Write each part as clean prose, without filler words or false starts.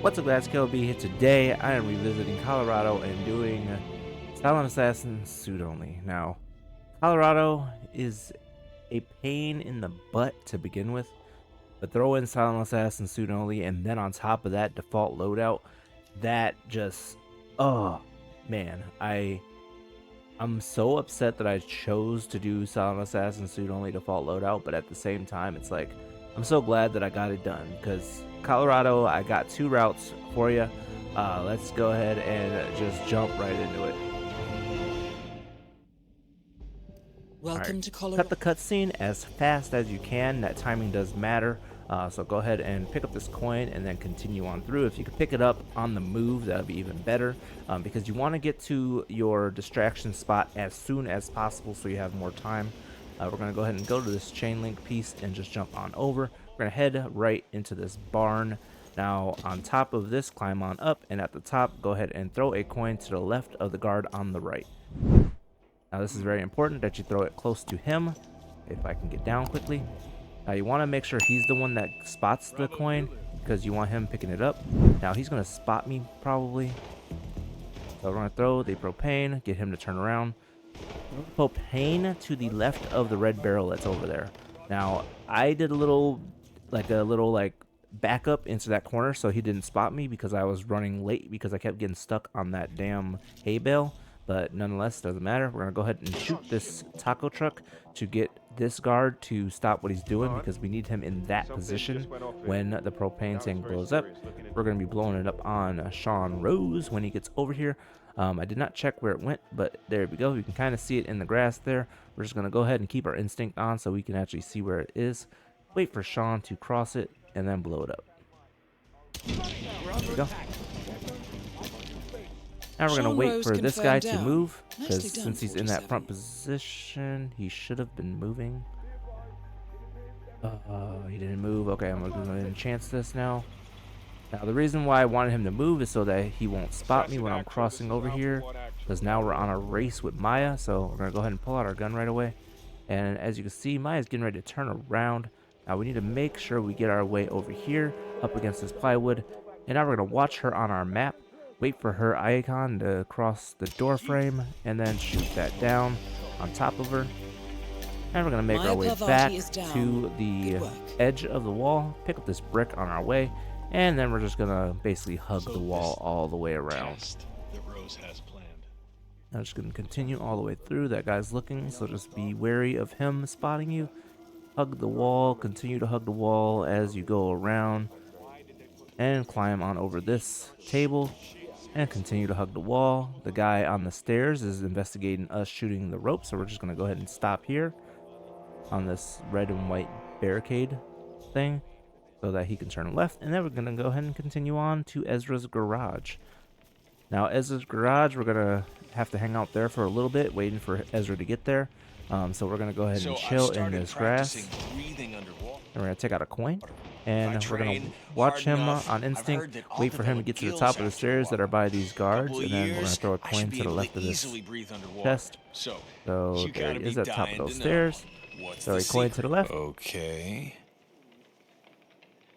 What's up guys, KLB here. Today I am revisiting Colorado and doing Silent Assassin suit only. Now, Colorado is a pain in the butt to begin with, but throw in Silent Assassin suit only and then on top of that default loadout, that just, oh man, I'm so upset that I chose to do Silent Assassin suit only default loadout, but at the same time it's like I'm so glad that I got it done because Colorado, I got two routes for you. Let's go ahead and just jump right into it. Welcome to Colorado. Cut the cutscene as fast as you can. That timing does matter. So go ahead and pick up this coin and then continue on through. If you could pick it up on the move, that would be even better, because you want to get to your distraction spot as soon as possible so you have more time. We're going to go ahead and go to this chain link piece and just jump on over. We're going to head right into this barn. Now on top of this, climb on up, and at the top, go ahead and throw a coin to the left of the guard on the right. Now this is very important that you throw it close to him. If I can get down quickly. Now you want to make sure he's the one that spots the coin because you want him picking it up. Now he's going to spot me probably. So we're going to throw the propane, get him to turn around. Propane to the left of the red barrel that's over there. Now I did a little backup into that corner so he didn't spot me because I was running late because I kept getting stuck on that damn hay bale. But nonetheless, doesn't matter. We're gonna go ahead and shoot this taco truck to get this guard to stop what he's doing because we need him in that position when the propane tank blows up. We're gonna be blowing it up on Sean Rose when he gets over here. I did not check where it went, but there we go. You can kind of see it in the grass there. We're just gonna go ahead and keep our instinct on so we can actually see where it is. Wait for Sean to cross it and then blow it up. There we go. Now we're going to wait for this guy to move, because since he's in that front position, he should have been moving. He didn't move. Okay, I'm going to go ahead and chance this now. Now the reason why I wanted him to move is so that he won't spot me when I'm crossing over here, because now we're on a race with Maya, so we're going to go ahead and pull out our gun right away. And as you can see, Maya's getting ready to turn around. Now we need to make sure we get our way over here, up against this plywood. And now we're going to watch her on our map. Wait for her icon to cross the door frame and then shoot that down on top of her. And we're going to make our way back to the edge of the wall, pick up this brick on our way, and then we're just going to basically hug the wall all the way around. I'm just going to continue all the way through. That guy's looking, so just be wary of him spotting you. Hug the wall, continue to hug the wall as you go around, and climb on over this table. And continue to hug the wall. The guy on the stairs is investigating us shooting the rope, so we're just going to go ahead and stop here on this red and white barricade thing so that he can turn left. And then we're going to go ahead and continue on to Ezra's garage. Now Ezra's garage, we're going to have to hang out there for a little bit waiting for Ezra to get there. So we're going to go ahead and chill in this grass. And we're going to take out a coin. And we're going to watch him on instinct, wait for him to get to the top of the stairs that are by these guards, and then we're going to throw a coin to the left of this chest. So there he is at the top of those stairs. Throw a coin to the left. Okay.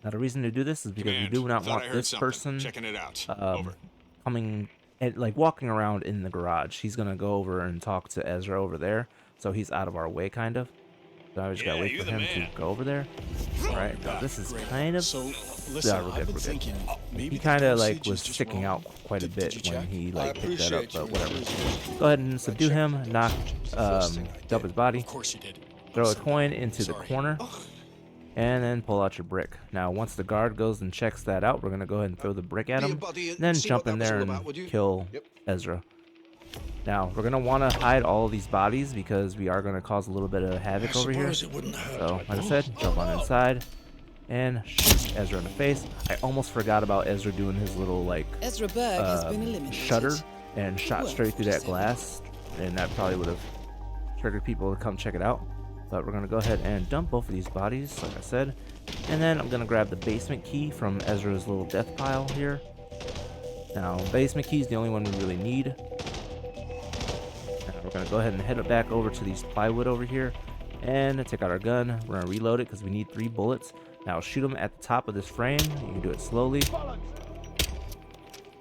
Now the reason to do this is because we do not want this person coming, like walking around in the garage. He's going to go over and talk to Ezra over there, so he's out of our way kind of. So I just gotta wait for him to go over there. Alright, now this is kind of... Yeah, we're good. He kind of like was sticking out quite a bit when he like picked that up, but whatever. Go ahead and subdue him, knock, dump his body, throw a coin into the corner, and then pull out your brick. Now once the guard goes and checks that out, we're gonna go ahead and throw the brick at him, then jump in there and kill Ezra. Now, we're going to want to hide all of these bodies because we are going to cause a little bit of havoc over here. So, like I said, jump on inside and shoot Ezra in the face. I almost forgot about Ezra doing his little, like, shutter and shot straight through that glass. And that probably would have triggered people to come check it out. But we're going to go ahead and dump both of these bodies, like I said. And then I'm going to grab the basement key from Ezra's little death pile here. Now, basement key is the only one we really need. We're going to go ahead and head it back over to these plywood over here and take out our gun. We're going to reload it because we need 3 bullets. Now shoot them at the top of this frame. You can do it slowly.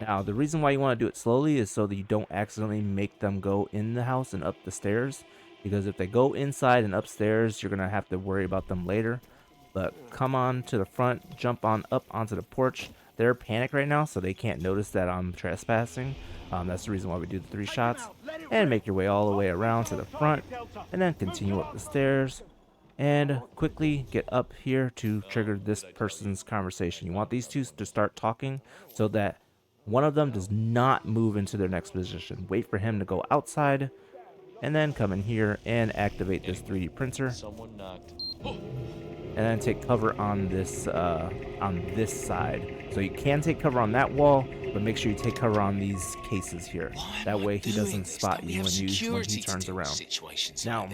Now, the reason why you want to do it slowly is so that you don't accidentally make them go in the house and up the stairs. Because if they go inside and upstairs, you're going to have to worry about them later. But come on to the front, jump on up onto the porch. They're panicked right now, so they can't notice that I'm trespassing. That's the reason why we do the 3 shots. And make your way all the way around to the front. And then continue up the stairs. And quickly get up here to trigger this person's conversation. You want these two to start talking so that one of them does not move into their next position. Wait for him to go outside, and then come in here and activate this 3D printer. Someone knocked. And then take cover on this side. So you can take cover on that wall, but make sure you take cover on these cases here. That way he doesn't spot you when he turns around. Now,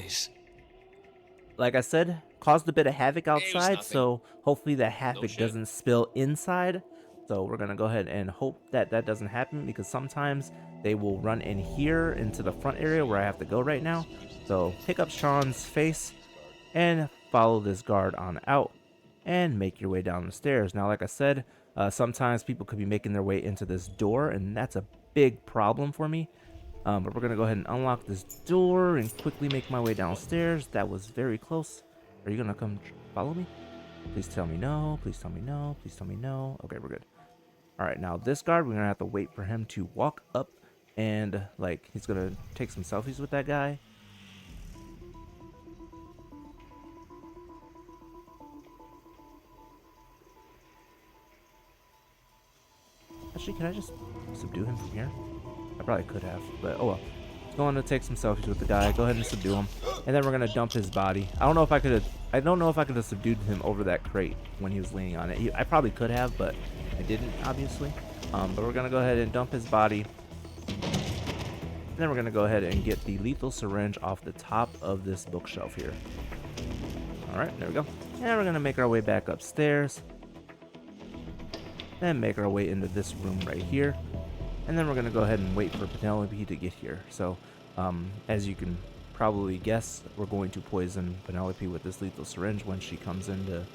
like I said, caused a bit of havoc outside, so hopefully that havoc doesn't spill inside. So we're going to go ahead and hope that that doesn't happen, because sometimes they will run in here into the front area where I have to go right now. So pick up Sean's face and follow this guard on out and make your way down the stairs. Now, like I said, sometimes people could be making their way into this door, and that's a big problem for me. But we're going to go ahead and unlock this door and quickly make my way downstairs. That was very close. Are you going to come follow me? Please tell me no. Please tell me no. Please tell me no. Okay, we're good. All right, now this guard, we're going to have to wait for him to walk up and, like, he's going to take some selfies with that guy. Actually, can I just subdue him from here? I probably could have, but oh well. Let's go on to take some selfies with the guy. Go ahead and subdue him, and then we're gonna dump his body. I don't know if I could have subdued him over that crate when he was leaning on it. I probably could have, but I didn't, obviously. But we're gonna go ahead and dump his body, and then we're gonna go ahead and get the lethal syringe off the top of this bookshelf here. All right, there we go. And we're gonna make our way back upstairs. Then make our way into this room right here, and then we're going to go ahead and wait for Penelope to get here. So as you can probably guess, we're going to poison Penelope with this lethal syringe when she comes in to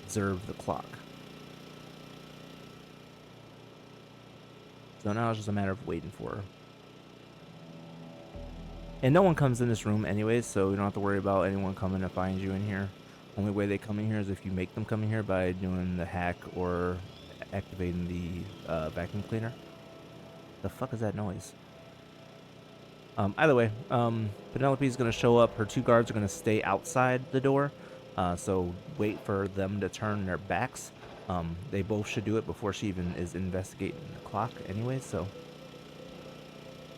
observe the clock. So now it's just a matter of waiting for her. And no one comes in this room anyways, so you don't have to worry about anyone coming to find you in here. Only way they come in here is if you make them come in here by doing the hack or activating the vacuum cleaner. The fuck is that noise? Either way, Penelope is going to show up. Her 2 guards are going to stay outside the door. So wait for them to turn their backs. They both should do it before she even is investigating the clock anyway, so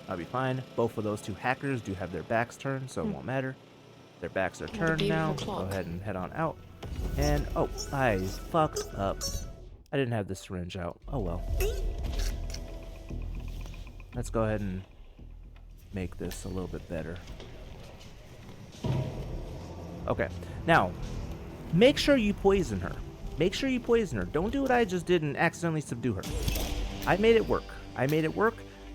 I'll be fine. Both of those 2 hackers do have their backs turned, so it won't matter. Their backs are turned now. Go ahead and head on out. And, oh, I fucked up. I didn't have the syringe out. Oh, well. Let's go ahead and make this a little bit better. Okay. Now, make sure you poison her. Make sure you poison her. Don't do what I just did and accidentally subdue her. I made it work.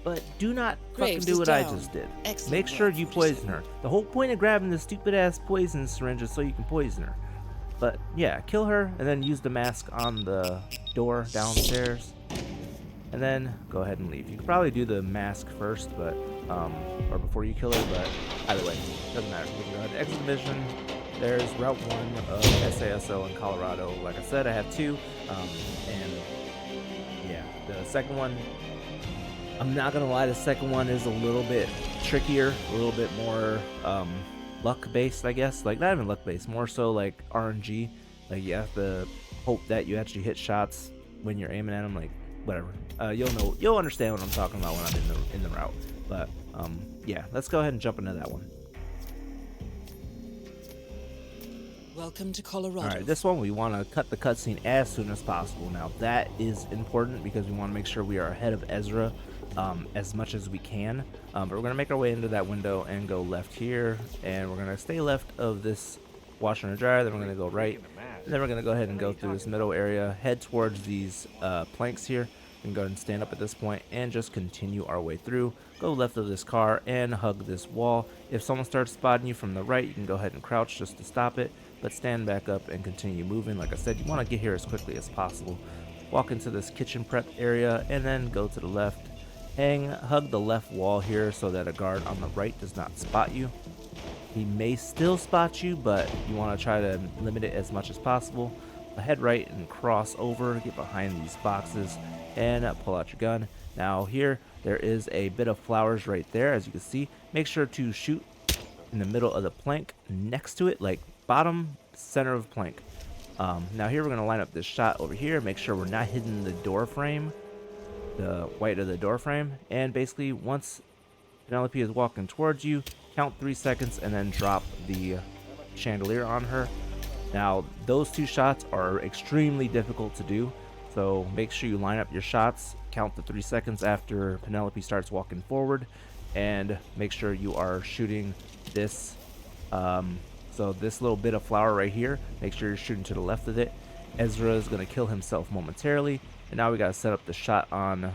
But do not fucking do what I just did. Make sure you poison her. The whole point of grabbing this stupid ass poison syringe is so you can poison her. But yeah, kill her and then use the mask on the door downstairs. And then go ahead and leave. You could probably do the mask first, but or before you kill her, but either way, doesn't matter. We can go ahead and exit the mission. There's Route 1 of SASO in Colorado. Like I said, I have 2. And yeah, the second one, I'm not gonna lie, the second one is a little bit trickier, a little bit more luck based, I guess. Like, not even luck based, more so like RNG. Like, you have to hope that you actually hit shots when you're aiming at them. Like, whatever. You'll understand what I'm talking about when I'm in the route. But yeah, let's go ahead and jump into that one. Welcome to Colorado. All right, this one we want to cut the cutscene as soon as possible. Now that is important because we want to make sure we are ahead of Ezra as much as we can. But we're gonna make our way into that window and go left here, and we're gonna stay left of this washer and dryer. Then we're gonna go right, and then we're gonna go ahead and go through this middle area, head towards these planks here. We can go ahead and stand up at this point and just continue our way through. Go left of this car and hug this wall. If someone starts spotting you from the right, you can go ahead and crouch just to stop it, but stand back up and continue moving. Like I said, you want to get here as quickly as possible. walk into this kitchen prep area, and then go to the left. Hug the left wall here so that a guard on the right does not spot you. He may still spot you, but you want to try to limit it as much as possible. Head right and cross over, get behind these boxes, and pull out your gun. Now here, there is a bit of flowers right there, as you can see. Make sure to shoot in the middle of the plank next to it, like bottom center of plank. Now here we're going to line up this shot over here, make sure we're not hitting the door frame, the white of the door frame, and basically once Penelope is walking towards you, count 3 seconds and then drop the chandelier on her. Now those 2 shots are extremely difficult to do, so make sure you line up your shots, count the 3 seconds after Penelope starts walking forward, and make sure you are shooting this so this little bit of flower right here, make sure you're shooting to the left of it. Ezra is going to kill himself momentarily, and now we got to set up the shot on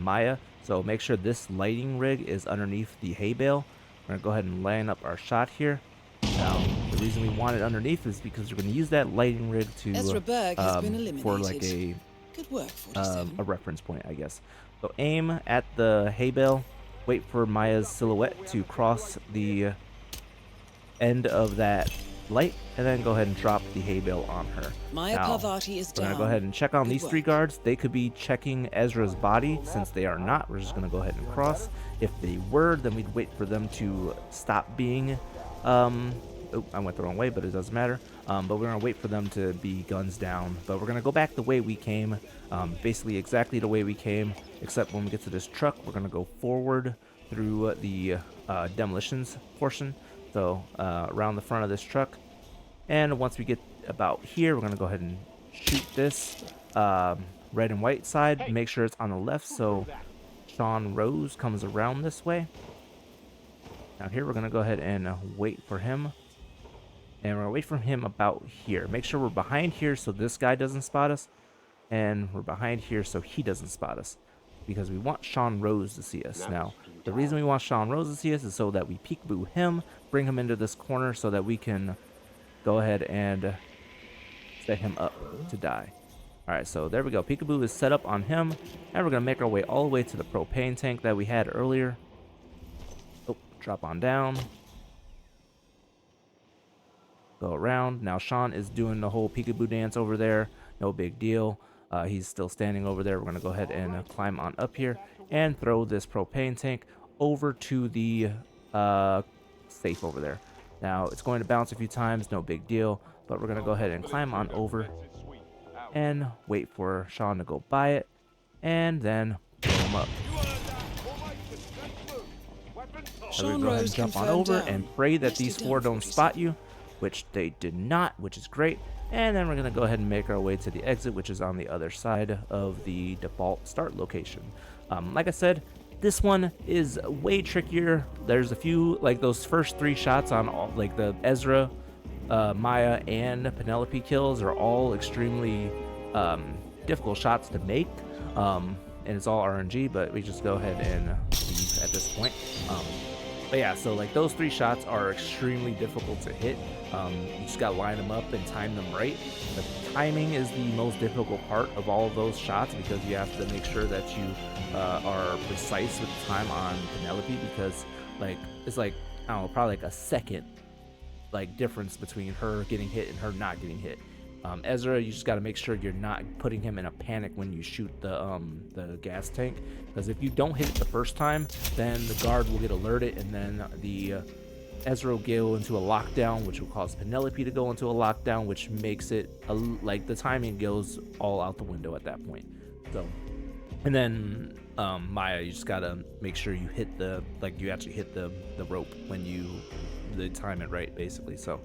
Maya, so make sure this lighting rig is underneath the hay bale. We're going to go ahead and line up our shot here. Now the reason we want it underneath is because we're going to use that lighting rig to Ezra Berg has been eliminated. for like Good work, 47. a reference point, I guess. So aim at the hay bale, wait for Maya's silhouette to cross the end of that light, and then go ahead and drop the hay bale on her. Maya now, Parvati is we're down. gonna go ahead and check on Good these work. 3 guards. They could be checking Ezra's body. Since they are not, we're just gonna go ahead and cross. If they were, then we'd wait for them to stop being oh, I went the wrong way, but it doesn't matter. But we're gonna wait for them to be guns down, but we're gonna go back the way we came, basically exactly the way we came, except when we get to this truck, we're gonna go forward through the demolitions portion, so around the front of this truck. And once we get about here, we're gonna go ahead and shoot this red and white side. Make sure it's on the left, so Sean Rose comes around this way. Now here we're gonna go ahead and wait for him, and we're gonna wait for him about here. Make sure we're behind here so this guy doesn't spot us, and we're behind here so he doesn't spot us, because we want Sean Rose to see us. Now the reason we want Sean Rose to see us is so that we peekaboo him, bring him into this corner so that we can go ahead and set him up to die. Alright, so there we go. Peekaboo is set up on him, and we're gonna make our way all the way to the propane tank that we had earlier. Oh, drop on down. Go around. Now Sean is doing the whole peekaboo dance over there. No big deal. He's still standing over there. We're gonna go ahead and climb on up here and throw this propane tank over to the safe over there. Now it's going to bounce a few times, no big deal, but we're gonna go ahead and climb on over and wait for Sean to go by it, and then blow him up. So we go ahead and jump on over and pray that these 4 don't spot you, which they did not, which is great. And then we're gonna go ahead and make our way to the exit, which is on the other side of the default start location. Like I said, this one is way trickier. There's a few, like those first 3 shots on all, like the Ezra, Maya, and Penelope kills are all extremely difficult shots to make, and it's all RNG, but we just go ahead and leave at this point. But yeah, so like those 3 shots are extremely difficult to hit. You just gotta line them up and time them right. The timing is the most difficult part of all of those shots, because you have to make sure that you are precise with the time on Penelope, because like it's like, I don't know, probably like a second like difference between her getting hit and her not getting hit. Ezra, you just got to make sure you're not putting him in a panic when you shoot the gas tank, because if you don't hit it the first time, then the guard will get alerted, and then the Ezra will go into a lockdown, which will cause Penelope to go into a lockdown, which makes it like the timing goes all out the window at that point. So, and then Maya, you just gotta make sure you hit you actually hit the rope when you time it right, basically. So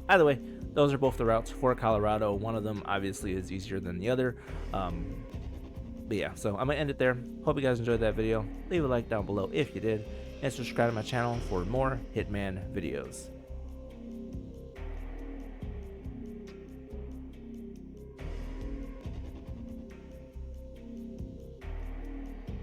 either way, those are both the routes for Colorado. One of them obviously is easier than the other. But yeah, so I'm gonna end it there. Hope you guys enjoyed that video. Leave a like down below if you did, and subscribe to my channel for more Hitman videos.